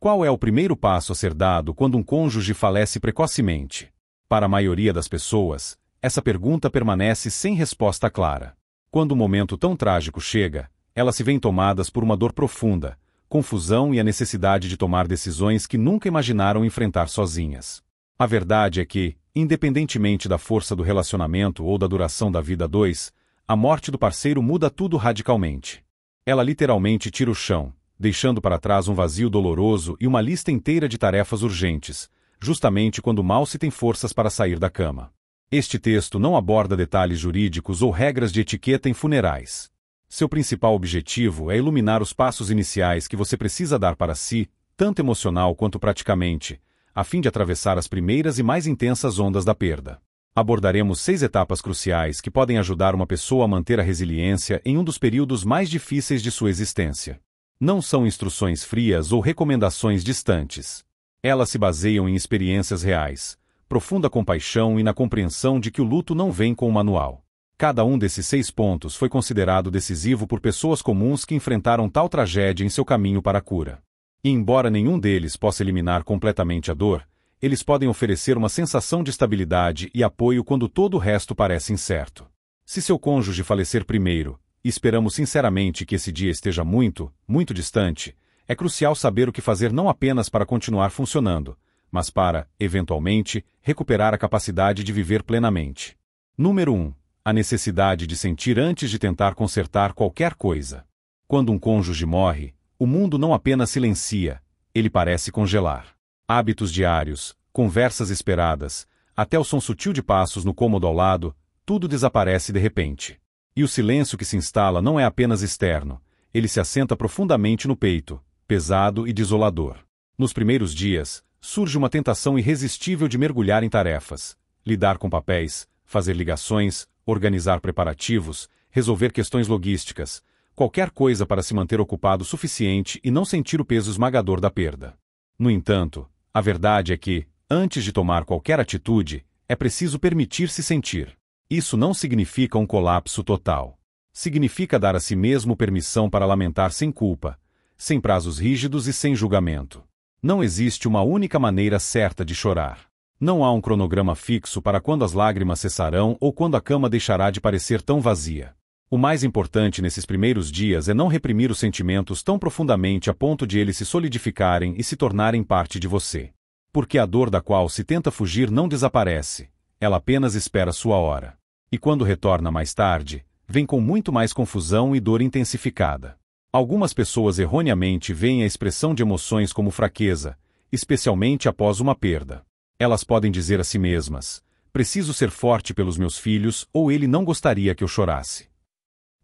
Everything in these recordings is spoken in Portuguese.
Qual é o primeiro passo a ser dado quando um cônjuge falece precocemente? Para a maioria das pessoas, essa pergunta permanece sem resposta clara. Quando um momento tão trágico chega, elas se veem tomadas por uma dor profunda, confusão e a necessidade de tomar decisões que nunca imaginaram enfrentar sozinhas. A verdade é que, independentemente da força do relacionamento ou da duração da vida a dois, a morte do parceiro muda tudo radicalmente. Ela literalmente tira o chão, deixando para trás um vazio doloroso e uma lista inteira de tarefas urgentes, justamente quando mal se tem forças para sair da cama. Este texto não aborda detalhes jurídicos ou regras de etiqueta em funerais. Seu principal objetivo é iluminar os passos iniciais que você precisa dar para si, tanto emocional quanto praticamente, a fim de atravessar as primeiras e mais intensas ondas da perda. Abordaremos 6 etapas cruciais que podem ajudar uma pessoa a manter a resiliência em um dos períodos mais difíceis de sua existência. Não são instruções frias ou recomendações distantes. Elas se baseiam em experiências reais, profunda compaixão e na compreensão de que o luto não vem com um manual. Cada um desses 6 pontos foi considerado decisivo por pessoas comuns que enfrentaram tal tragédia em seu caminho para a cura. E embora nenhum deles possa eliminar completamente a dor, eles podem oferecer uma sensação de estabilidade e apoio quando todo o resto parece incerto. Se seu cônjuge falecer primeiro, e esperamos sinceramente que esse dia esteja muito, muito distante, é crucial saber o que fazer não apenas para continuar funcionando, mas para, eventualmente, recuperar a capacidade de viver plenamente. Número 1. A necessidade de sentir antes de tentar consertar qualquer coisa. Quando um cônjuge morre, o mundo não apenas silencia, ele parece congelar. Hábitos diários, conversas esperadas, até o som sutil de passos no cômodo ao lado, tudo desaparece de repente. E o silêncio que se instala não é apenas externo, ele se assenta profundamente no peito, pesado e desolador. Nos primeiros dias, surge uma tentação irresistível de mergulhar em tarefas, lidar com papéis, fazer ligações, organizar preparativos, resolver questões logísticas, qualquer coisa para se manter ocupado o suficiente e não sentir o peso esmagador da perda. No entanto, a verdade é que, antes de tomar qualquer atitude, é preciso permitir-se sentir. Isso não significa um colapso total. Significa dar a si mesmo permissão para lamentar sem culpa, sem prazos rígidos e sem julgamento. Não existe uma única maneira certa de chorar. Não há um cronograma fixo para quando as lágrimas cessarão ou quando a cama deixará de parecer tão vazia. O mais importante nesses primeiros dias é não reprimir os sentimentos tão profundamente a ponto de eles se solidificarem e se tornarem parte de você. Porque a dor da qual se tenta fugir não desaparece, ela apenas espera sua hora. E quando retorna mais tarde, vem com muito mais confusão e dor intensificada. Algumas pessoas erroneamente veem a expressão de emoções como fraqueza, especialmente após uma perda. Elas podem dizer a si mesmas: preciso ser forte pelos meus filhos ou ele não gostaria que eu chorasse.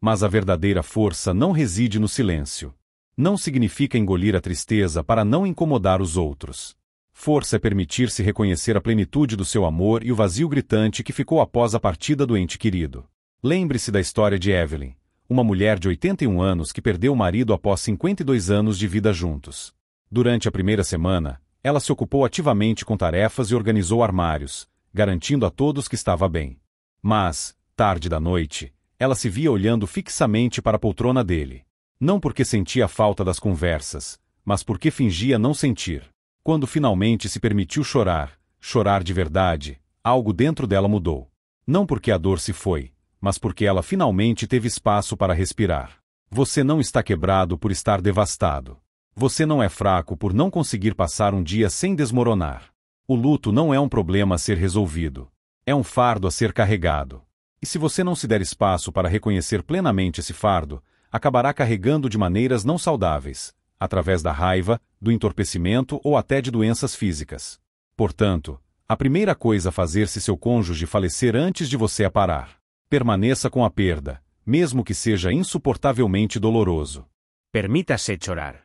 Mas a verdadeira força não reside no silêncio. Não significa engolir a tristeza para não incomodar os outros. Força é permitir-se reconhecer a plenitude do seu amor e o vazio gritante que ficou após a partida do ente querido. Lembre-se da história de Evelyn, uma mulher de 81 anos que perdeu o marido após 52 anos de vida juntos. Durante a primeira semana, ela se ocupou ativamente com tarefas e organizou armários, garantindo a todos que estava bem. Mas, tarde da noite, ela se via olhando fixamente para a poltrona dele. Não porque sentia a falta das conversas, mas porque fingia não sentir. Quando finalmente se permitiu chorar, chorar de verdade, algo dentro dela mudou. Não porque a dor se foi, mas porque ela finalmente teve espaço para respirar. Você não está quebrado por estar devastado. Você não é fraco por não conseguir passar um dia sem desmoronar. O luto não é um problema a ser resolvido. É um fardo a ser carregado. E se você não se der espaço para reconhecer plenamente esse fardo, acabará carregando de maneiras não saudáveis, através da raiva, do entorpecimento ou até de doenças físicas. Portanto, a primeira coisa a fazer se seu cônjuge falecer antes de você é parar. Permaneça com a perda, mesmo que seja insuportavelmente doloroso. Permítase chorar.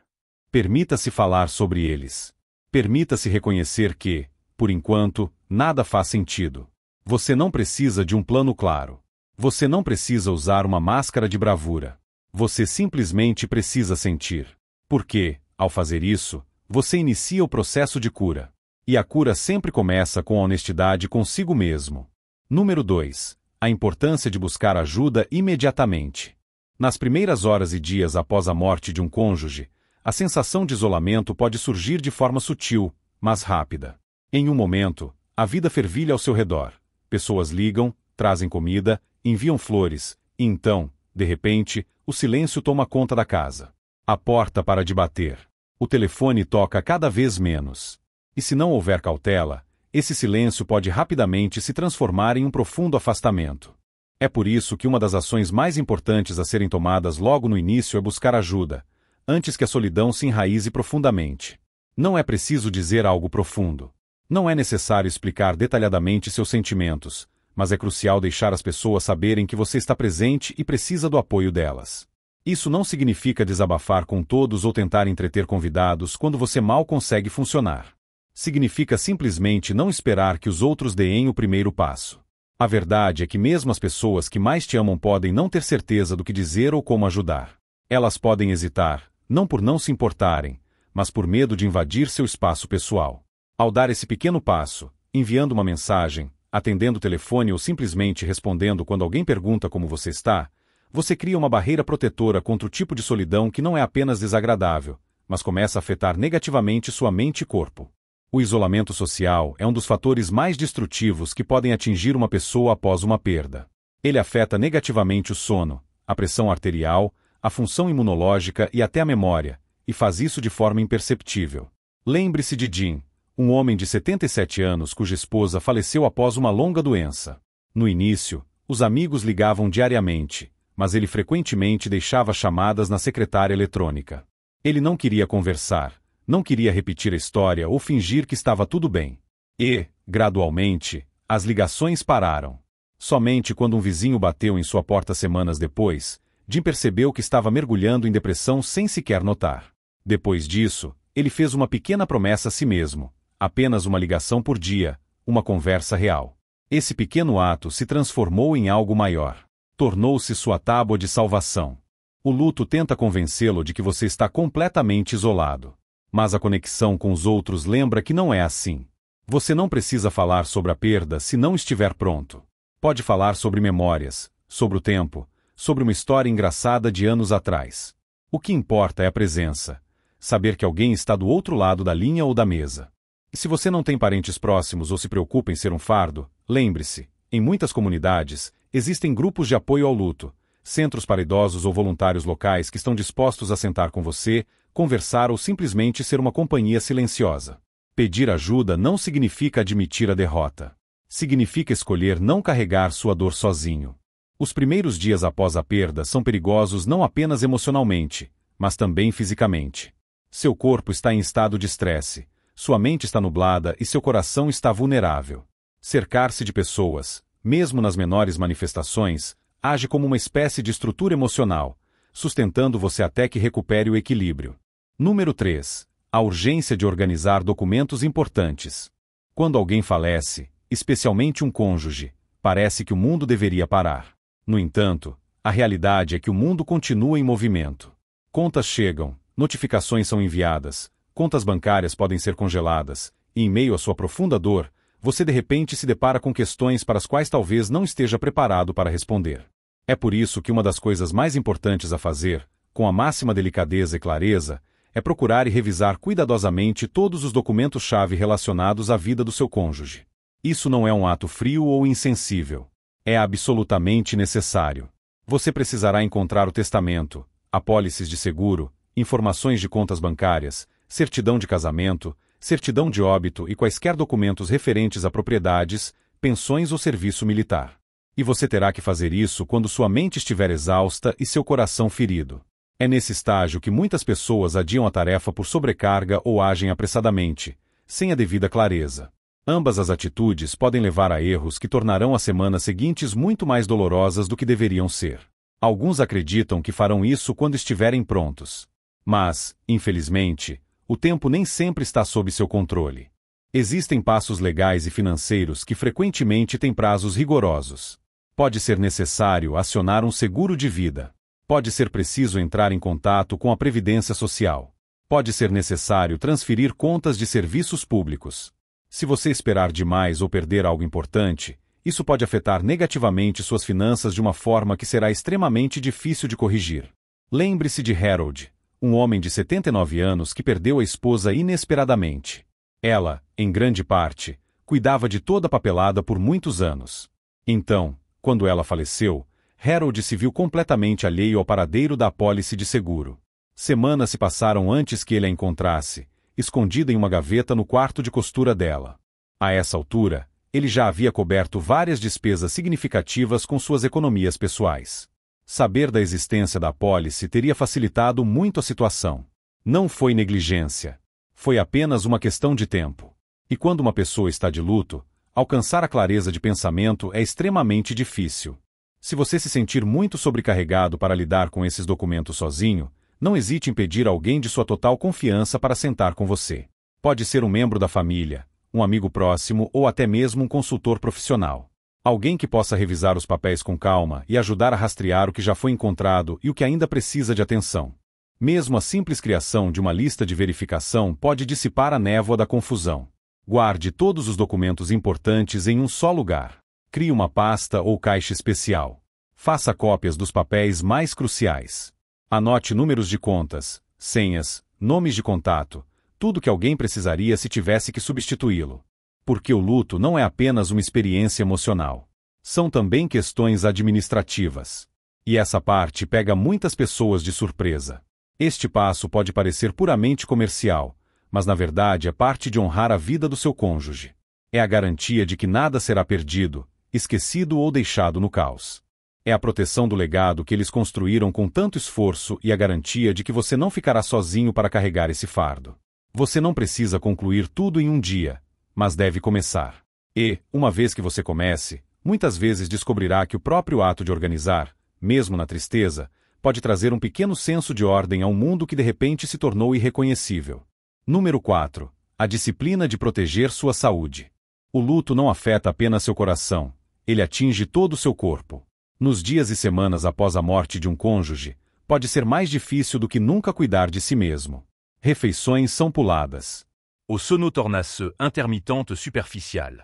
Permita-se falar sobre eles. Permita-se reconhecer que, por enquanto, nada faz sentido. Você não precisa de um plano claro. Você não precisa usar uma máscara de bravura. Você simplesmente precisa sentir. Porque, ao fazer isso, você inicia o processo de cura. E a cura sempre começa com a honestidade consigo mesmo. Número 2. A importância de buscar ajuda imediatamente. Nas primeiras horas e dias após a morte de um cônjuge, A sensação de isolamento pode surgir de forma sutil, mas rápida. Em um momento, a vida fervilha ao seu redor. Pessoas ligam, trazem comida, enviam flores, e então, de repente, o silêncio toma conta da casa. A porta para de bater. O telefone toca cada vez menos. E se não houver cautela, esse silêncio pode rapidamente se transformar em um profundo afastamento. É por isso que uma das ações mais importantes a serem tomadas logo no início é buscar ajuda, antes que a solidão se enraize profundamente. Não é preciso dizer algo profundo. Não é necessário explicar detalhadamente seus sentimentos, mas é crucial deixar as pessoas saberem que você está presente e precisa do apoio delas. Isso não significa desabafar com todos ou tentar entreter convidados quando você mal consegue funcionar. Significa simplesmente não esperar que os outros deem o primeiro passo. A verdade é que mesmo as pessoas que mais te amam podem não ter certeza do que dizer ou como ajudar. Elas podem hesitar, não por não se importarem, mas por medo de invadir seu espaço pessoal. Ao dar esse pequeno passo, enviando uma mensagem, atendendo o telefone ou simplesmente respondendo quando alguém pergunta como você está, você cria uma barreira protetora contra o tipo de solidão que não é apenas desagradável, mas começa a afetar negativamente sua mente e corpo. O isolamento social é um dos fatores mais destrutivos que podem atingir uma pessoa após uma perda. Ele afeta negativamente o sono, a pressão arterial, a função imunológica e até a memória, e faz isso de forma imperceptível. Lembre-se de Jim, um homem de 77 anos cuja esposa faleceu após uma longa doença. No início, os amigos ligavam diariamente, mas ele frequentemente deixava chamadas na secretária eletrônica. Ele não queria conversar, não queria repetir a história ou fingir que estava tudo bem. E, gradualmente, as ligações pararam. Somente quando um vizinho bateu em sua porta semanas depois, Jim percebeu que estava mergulhando em depressão sem sequer notar. Depois disso, ele fez uma pequena promessa a si mesmo: apenas uma ligação por dia, uma conversa real. Esse pequeno ato se transformou em algo maior. Tornou-se sua tábua de salvação. O luto tenta convencê-lo de que você está completamente isolado. Mas a conexão com os outros lembra que não é assim. Você não precisa falar sobre a perda se não estiver pronto. Pode falar sobre memórias, sobre o tempo, sobre uma história engraçada de anos atrás. O que importa é a presença. Saber que alguém está do outro lado da linha ou da mesa. E se você não tem parentes próximos ou se preocupa em ser um fardo, lembre-se, em muitas comunidades, existem grupos de apoio ao luto, centros para idosos ou voluntários locais que estão dispostos a sentar com você, conversar ou simplesmente ser uma companhia silenciosa. Pedir ajuda não significa admitir a derrota. Significa escolher não carregar sua dor sozinho. Os primeiros dias após a perda são perigosos não apenas emocionalmente, mas também fisicamente. Seu corpo está em estado de estresse, sua mente está nublada e seu coração está vulnerável. Cercar-se de pessoas, mesmo nas menores manifestações, age como uma espécie de estrutura emocional, sustentando você até que recupere o equilíbrio. Número 3. A urgência de organizar documentos importantes. Quando alguém falece, especialmente um cônjuge, parece que o mundo deveria parar. No entanto, a realidade é que o mundo continua em movimento. Contas chegam, notificações são enviadas, contas bancárias podem ser congeladas, e em meio à sua profunda dor, você de repente se depara com questões para as quais talvez não esteja preparado para responder. É por isso que uma das coisas mais importantes a fazer, com a máxima delicadeza e clareza, é procurar e revisar cuidadosamente todos os documentos-chave relacionados à vida do seu cônjuge. Isso não é um ato frio ou insensível. É absolutamente necessário. Você precisará encontrar o testamento, apólices de seguro, informações de contas bancárias, certidão de casamento, certidão de óbito e quaisquer documentos referentes a propriedades, pensões ou serviço militar. E você terá que fazer isso quando sua mente estiver exausta e seu coração ferido. É nesse estágio que muitas pessoas adiam a tarefa por sobrecarga ou agem apressadamente, sem a devida clareza. Ambas as atitudes podem levar a erros que tornarão as semanas seguintes muito mais dolorosas do que deveriam ser. Alguns acreditam que farão isso quando estiverem prontos. Mas, infelizmente, o tempo nem sempre está sob seu controle. Existem passos legais e financeiros que frequentemente têm prazos rigorosos. Pode ser necessário acionar um seguro de vida. Pode ser preciso entrar em contato com a Previdência Social. Pode ser necessário transferir contas de serviços públicos. Se você esperar demais ou perder algo importante, isso pode afetar negativamente suas finanças de uma forma que será extremamente difícil de corrigir. Lembre-se de Harold, Um homem de 79 anos que perdeu a esposa inesperadamente. Ela, em grande parte, cuidava de toda a papelada por muitos anos. Então, quando ela faleceu, Harold se viu completamente alheio ao paradeiro da apólice de seguro. Semanas se passaram antes que ele a encontrasse, escondida em uma gaveta no quarto de costura dela. A essa altura, ele já havia coberto várias despesas significativas com suas economias pessoais. Saber da existência da apólice teria facilitado muito a situação. Não foi negligência. Foi apenas uma questão de tempo. E quando uma pessoa está de luto, alcançar a clareza de pensamento é extremamente difícil. Se você se sentir muito sobrecarregado para lidar com esses documentos sozinho, não hesite em pedir alguém de sua total confiança para sentar com você. Pode ser um membro da família, um amigo próximo ou até mesmo um consultor profissional. Alguém que possa revisar os papéis com calma e ajudar a rastrear o que já foi encontrado e o que ainda precisa de atenção. Mesmo a simples criação de uma lista de verificação pode dissipar a névoa da confusão. Guarde todos os documentos importantes em um só lugar. Crie uma pasta ou caixa especial. Faça cópias dos papéis mais cruciais. Anote números de contas, senhas, nomes de contato, tudo que alguém precisaria se tivesse que substituí-lo. Porque o luto não é apenas uma experiência emocional. São também questões administrativas. E essa parte pega muitas pessoas de surpresa. Este passo pode parecer puramente comercial, mas na verdade é parte de honrar a vida do seu cônjuge. É a garantia de que nada será perdido, esquecido ou deixado no caos. É a proteção do legado que eles construíram com tanto esforço e a garantia de que você não ficará sozinho para carregar esse fardo. Você não precisa concluir tudo em um dia, mas deve começar. E, uma vez que você comece, muitas vezes descobrirá que o próprio ato de organizar, mesmo na tristeza, pode trazer um pequeno senso de ordem a um mundo que de repente se tornou irreconhecível. Número 4. A disciplina de proteger sua saúde. O luto não afeta apenas seu coração, ele atinge todo o seu corpo. Nos dias e semanas após a morte de um cônjuge, pode ser mais difícil do que nunca cuidar de si mesmo. Refeições são puladas. Au sonotornace intermittente superficiale.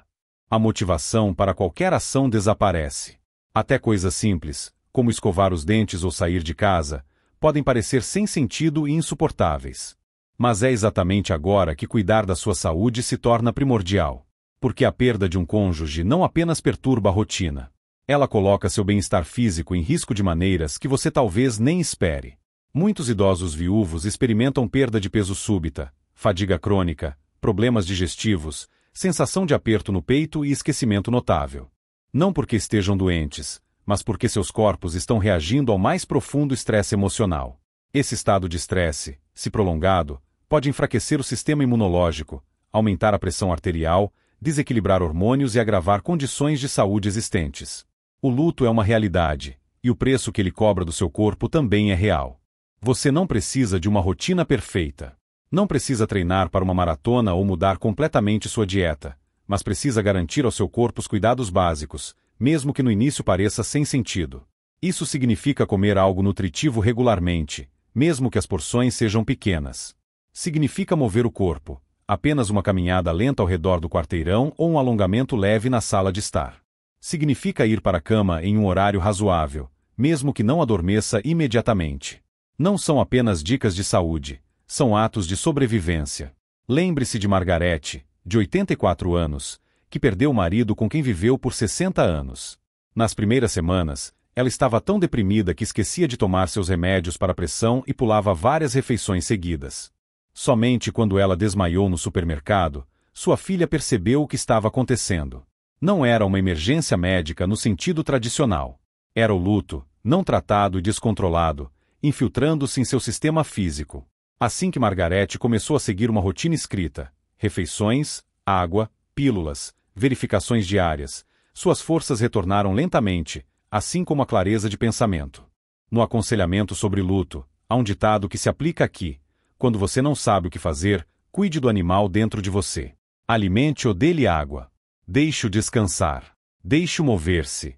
A motivação para qualquer ação desaparece. Até coisas simples, como escovar os dentes ou sair de casa, podem parecer sem sentido e insuportáveis. Mas é exatamente agora que cuidar da sua saúde se torna primordial. Porque a perda de um cônjuge não apenas perturba a rotina. Ela coloca seu bem-estar físico em risco de maneiras que você talvez nem espere. Muitos idosos viúvos experimentam perda de peso súbita, fadiga crônica, problemas digestivos, sensação de aperto no peito e esquecimento notável. Não porque estejam doentes, mas porque seus corpos estão reagindo ao mais profundo estresse emocional. Esse estado de estresse, se prolongado, pode enfraquecer o sistema imunológico, aumentar a pressão arterial, desequilibrar hormônios e agravar condições de saúde existentes. O luto é uma realidade, e o preço que ele cobra do seu corpo também é real. Você não precisa de uma rotina perfeita. Não precisa treinar para uma maratona ou mudar completamente sua dieta, mas precisa garantir ao seu corpo os cuidados básicos, mesmo que no início pareça sem sentido. Isso significa comer algo nutritivo regularmente, mesmo que as porções sejam pequenas. Significa mover o corpo, apenas uma caminhada lenta ao redor do quarteirão ou um alongamento leve na sala de estar. Significa ir para a cama em um horário razoável, mesmo que não adormeça imediatamente. Não são apenas dicas de saúde, são atos de sobrevivência. Lembre-se de Margarete, de 84 anos, que perdeu o marido com quem viveu por 60 anos. Nas primeiras semanas, ela estava tão deprimida que esquecia de tomar seus remédios para a pressão e pulava várias refeições seguidas. Somente quando ela desmaiou no supermercado, sua filha percebeu o que estava acontecendo. Não era uma emergência médica no sentido tradicional. Era o luto, não tratado e descontrolado, infiltrando-se em seu sistema físico. Assim que Margarete começou a seguir uma rotina escrita, refeições, água, pílulas, verificações diárias, suas forças retornaram lentamente, assim como a clareza de pensamento. No aconselhamento sobre luto, há um ditado que se aplica aqui: quando você não sabe o que fazer, cuide do animal dentro de você. Alimente-o, dê-lhe água. Deixe-o descansar. Deixe-o mover-se.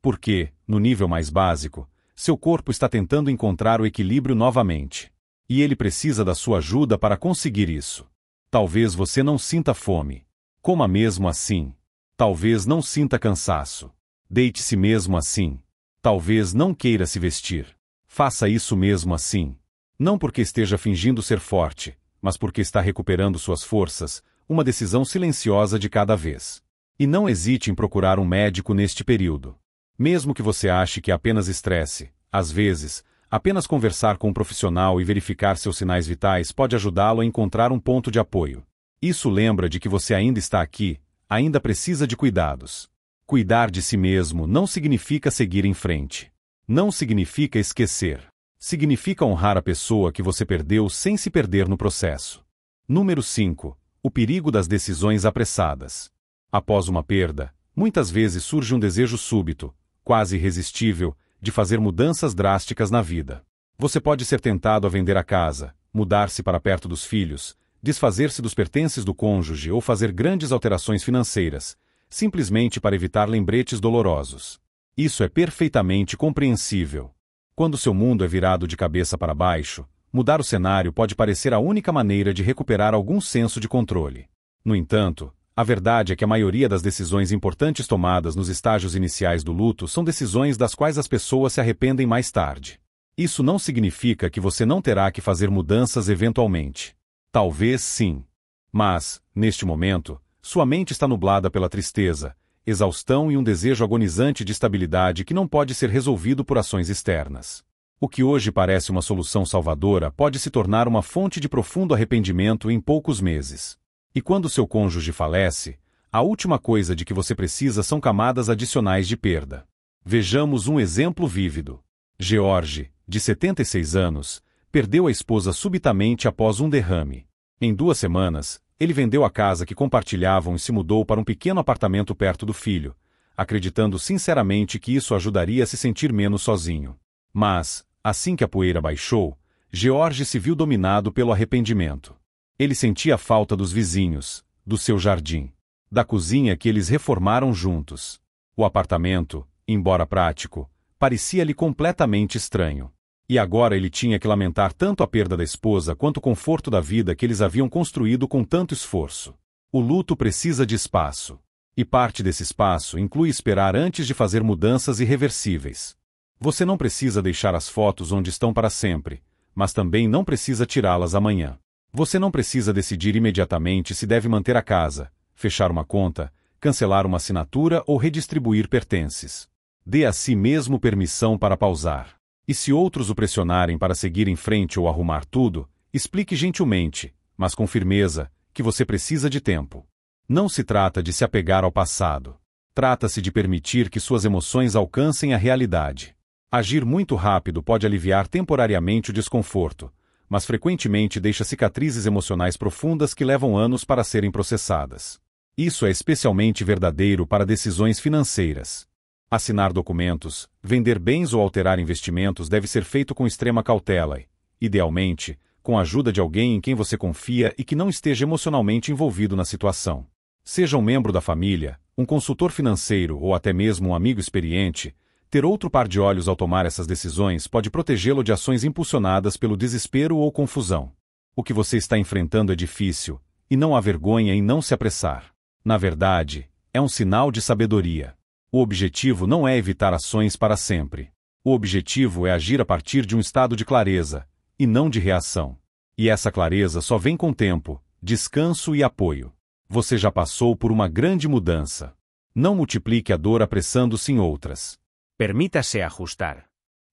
Porque, no nível mais básico, seu corpo está tentando encontrar o equilíbrio novamente. E ele precisa da sua ajuda para conseguir isso. Talvez você não sinta fome. Coma mesmo assim. Talvez não sinta cansaço. Deite-se mesmo assim. Talvez não queira se vestir. Faça isso mesmo assim. Não porque esteja fingindo ser forte, mas porque está recuperando suas forças, uma decisão silenciosa de cada vez. E não hesite em procurar um médico neste período. Mesmo que você ache que é apenas estresse, às vezes, apenas conversar com um profissional e verificar seus sinais vitais pode ajudá-lo a encontrar um ponto de apoio. Isso lembra de que você ainda está aqui, ainda precisa de cuidados. Cuidar de si mesmo não significa seguir em frente. Não significa esquecer. Significa honrar a pessoa que você perdeu sem se perder no processo. Número 5. O perigo das decisões apressadas. Após uma perda, muitas vezes surge um desejo súbito, quase irresistível, de fazer mudanças drásticas na vida. Você pode ser tentado a vender a casa, mudar-se para perto dos filhos, desfazer-se dos pertences do cônjuge ou fazer grandes alterações financeiras, simplesmente para evitar lembretes dolorosos. Isso é perfeitamente compreensível. Quando seu mundo é virado de cabeça para baixo, mudar o cenário pode parecer a única maneira de recuperar algum senso de controle. No entanto, a verdade é que a maioria das decisões importantes tomadas nos estágios iniciais do luto são decisões das quais as pessoas se arrependem mais tarde. Isso não significa que você não terá que fazer mudanças eventualmente. Talvez sim. Mas, neste momento, sua mente está nublada pela tristeza, exaustão e um desejo agonizante de estabilidade que não pode ser resolvido por ações externas. O que hoje parece uma solução salvadora pode se tornar uma fonte de profundo arrependimento em poucos meses. E quando seu cônjuge falece, a última coisa de que você precisa são camadas adicionais de perda. Vejamos um exemplo vívido. George, de 76 anos, perdeu a esposa subitamente após um derrame. Em 2 semanas, ele vendeu a casa que compartilhavam e se mudou para um pequeno apartamento perto do filho, acreditando sinceramente que isso ajudaria a se sentir menos sozinho. Mas, assim que a poeira baixou, George se viu dominado pelo arrependimento. Ele sentia a falta dos vizinhos, do seu jardim, da cozinha que eles reformaram juntos. O apartamento, embora prático, parecia-lhe completamente estranho. E agora ele tinha que lamentar tanto a perda da esposa quanto o conforto da vida que eles haviam construído com tanto esforço. O luto precisa de espaço. E parte desse espaço inclui esperar antes de fazer mudanças irreversíveis. Você não precisa deixar as fotos onde estão para sempre, mas também não precisa tirá-las amanhã. Você não precisa decidir imediatamente se deve manter a casa, fechar uma conta, cancelar uma assinatura ou redistribuir pertences. Dê a si mesmo permissão para pausar. E se outros o pressionarem para seguir em frente ou arrumar tudo, explique gentilmente, mas com firmeza, que você precisa de tempo. Não se trata de se apegar ao passado. Trata-se de permitir que suas emoções alcancem a realidade. Agir muito rápido pode aliviar temporariamente o desconforto, mas frequentemente deixa cicatrizes emocionais profundas que levam anos para serem processadas. Isso é especialmente verdadeiro para decisões financeiras. Assinar documentos, vender bens ou alterar investimentos deve ser feito com extrema cautela e, idealmente, com a ajuda de alguém em quem você confia e que não esteja emocionalmente envolvido na situação. Seja um membro da família, um consultor financeiro ou até mesmo um amigo experiente, ter outro par de olhos ao tomar essas decisões pode protegê-lo de ações impulsionadas pelo desespero ou confusão. O que você está enfrentando é difícil, e não há vergonha em não se apressar. Na verdade, é um sinal de sabedoria. O objetivo não é evitar ações para sempre. O objetivo é agir a partir de um estado de clareza, e não de reação. E essa clareza só vem com tempo, descanso e apoio. Você já passou por uma grande mudança. Não multiplique a dor apressando-se em outras. Permítase ajustar.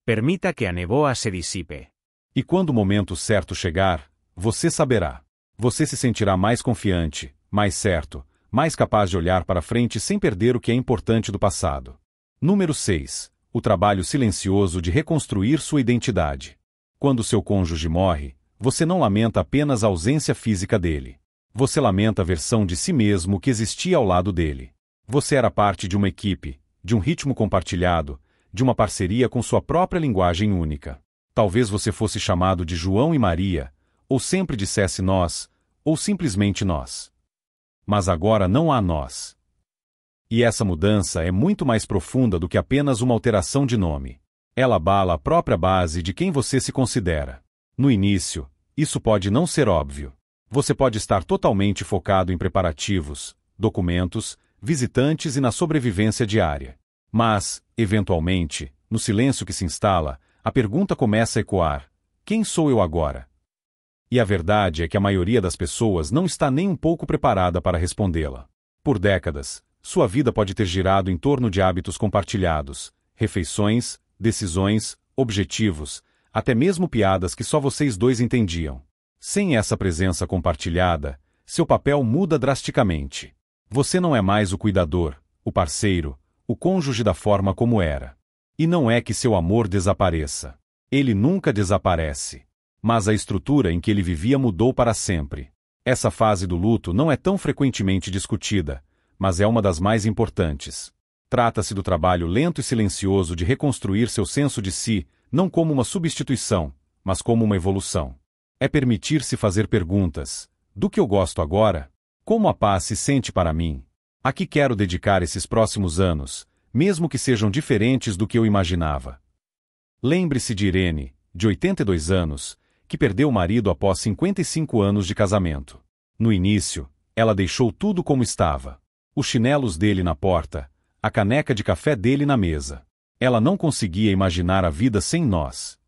Permita que a nevoa se disipe. E quando o momento certo chegar, você saberá. Você se sentirá mais confiante, mais certo, mais capaz de olhar para frente sem perder o que é importante do passado. Número 6. O trabalho silencioso de reconstruir sua identidade. Quando seu cônjuge morre, você não lamenta apenas a ausência física dele. Você lamenta a versão de si mesmo que existia ao lado dele. Você era parte de uma equipe, de um ritmo compartilhado, de uma parceria com sua própria linguagem única. Talvez você fosse chamado de João e Maria, ou sempre dissesse nós, ou simplesmente nós. Mas agora não há nós. E essa mudança é muito mais profunda do que apenas uma alteração de nome. Ela abala a própria base de quem você se considera. No início, isso pode não ser óbvio. Você pode estar totalmente focado em preparativos, documentos, visitantes e na sobrevivência diária. Mas, eventualmente, no silêncio que se instala, a pergunta começa a ecoar: quem sou eu agora? E a verdade é que a maioria das pessoas não está nem um pouco preparada para respondê-la. Por décadas, sua vida pode ter girado em torno de hábitos compartilhados, refeições, decisões, objetivos, até mesmo piadas que só vocês dois entendiam. Sem essa presença compartilhada, seu papel muda drasticamente. Você não é mais o cuidador, o parceiro, o cônjuge da forma como era. E não é que seu amor desapareça. Ele nunca desaparece. Mas a estrutura em que ele vivia mudou para sempre. Essa fase do luto não é tão frequentemente discutida, mas é uma das mais importantes. Trata-se do trabalho lento e silencioso de reconstruir seu senso de si, não como uma substituição, mas como uma evolução. É permitir-se fazer perguntas. Do que eu gosto agora? Como a paz se sente para mim? A que quero dedicar esses próximos anos, mesmo que sejam diferentes do que eu imaginava? Lembre-se de Irene, de 82 anos, que perdeu o marido após 55 anos de casamento. No início, ela deixou tudo como estava. Os chinelos dele na porta, a caneca de café dele na mesa. Ela não conseguia imaginar a vida sem nós.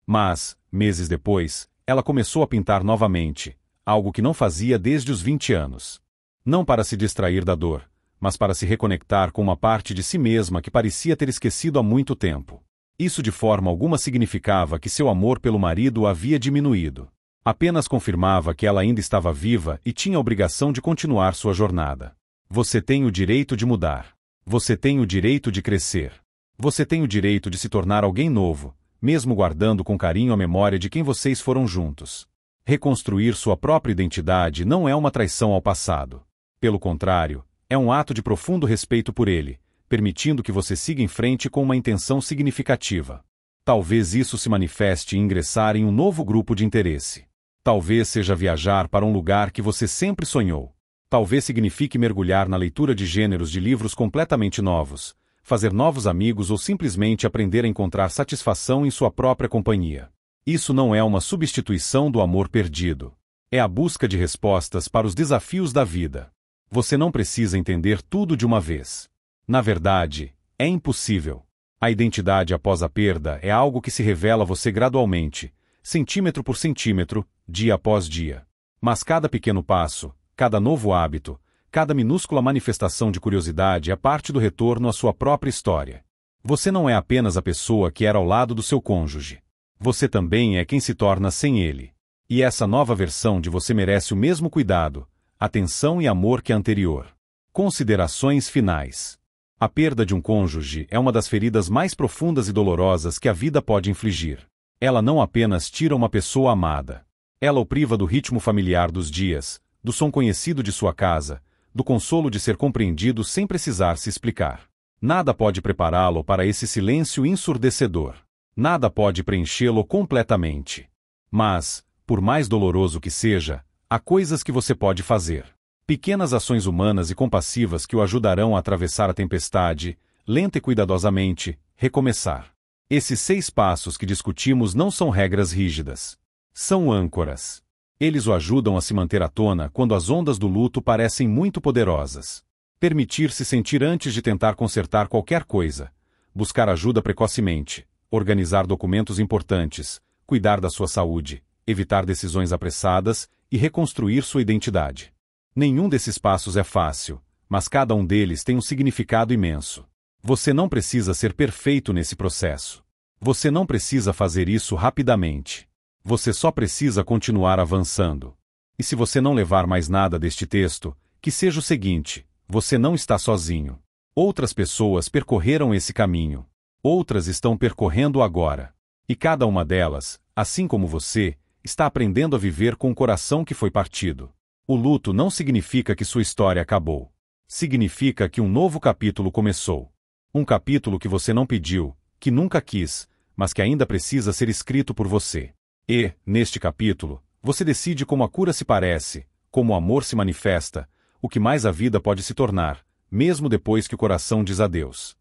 Mas, meses depois, ela começou a pintar novamente, algo que não fazia desde os 20 anos. Não para se distrair da dor, mas para se reconectar com uma parte de si mesma que parecia ter esquecido há muito tempo. Isso de forma alguma significava que seu amor pelo marido havia diminuído. Apenas confirmava que ela ainda estava viva e tinha a obrigação de continuar sua jornada. Você tem o direito de mudar. Você tem o direito de crescer. Você tem o direito de se tornar alguém novo, mesmo guardando com carinho a memória de quem vocês foram juntos. Reconstruir sua própria identidade não é uma traição ao passado. Pelo contrário, é um ato de profundo respeito por ele, permitindo que você siga em frente com uma intenção significativa. Talvez isso se manifeste em ingressar em um novo grupo de interesse. Talvez seja viajar para um lugar que você sempre sonhou. Talvez signifique mergulhar na leitura de gêneros de livros completamente novos, fazer novos amigos ou simplesmente aprender a encontrar satisfação em sua própria companhia. Isso não é uma substituição do amor perdido. É a busca de respostas para os desafios da vida. Você não precisa entender tudo de uma vez. Na verdade, é impossível. A identidade após a perda é algo que se revela a você gradualmente, centímetro por centímetro, dia após dia. Mas cada pequeno passo, cada novo hábito, cada minúscula manifestação de curiosidade é parte do retorno à sua própria história. Você não é apenas a pessoa que era ao lado do seu cônjuge. Você também é quem se torna sem ele. E essa nova versão de você merece o mesmo cuidado, atenção e amor que a anterior. Considerações finais. A perda de um cônjuge é uma das feridas mais profundas e dolorosas que a vida pode infligir. Ela não apenas tira uma pessoa amada. Ela o priva do ritmo familiar dos dias, do som conhecido de sua casa, do consolo de ser compreendido sem precisar se explicar. Nada pode prepará-lo para esse silêncio ensurdecedor. Nada pode preenchê-lo completamente. Mas, por mais doloroso que seja, há coisas que você pode fazer. Pequenas ações humanas e compassivas que o ajudarão a atravessar a tempestade, lenta e cuidadosamente, recomeçar. Esses 6 passos que discutimos não são regras rígidas. São âncoras. Eles o ajudam a se manter à tona quando as ondas do luto parecem muito poderosas. Permitir-se sentir antes de tentar consertar qualquer coisa. Buscar ajuda precocemente. Organizar documentos importantes. Cuidar da sua saúde. Evitar decisões apressadas e reconstruir sua identidade. Nenhum desses passos é fácil, mas cada um deles tem um significado imenso. Você não precisa ser perfeito nesse processo. Você não precisa fazer isso rapidamente. Você só precisa continuar avançando. E se você não levar mais nada deste texto, que seja o seguinte: você não está sozinho. Outras pessoas percorreram esse caminho. Outras estão percorrendo agora. E cada uma delas, assim como você, está aprendendo a viver com o coração que foi partido. O luto não significa que sua história acabou. Significa que um novo capítulo começou. Um capítulo que você não pediu, que nunca quis, mas que ainda precisa ser escrito por você. E, neste capítulo, você decide como a cura se parece, como o amor se manifesta, o que mais a vida pode se tornar, mesmo depois que o coração diz adeus.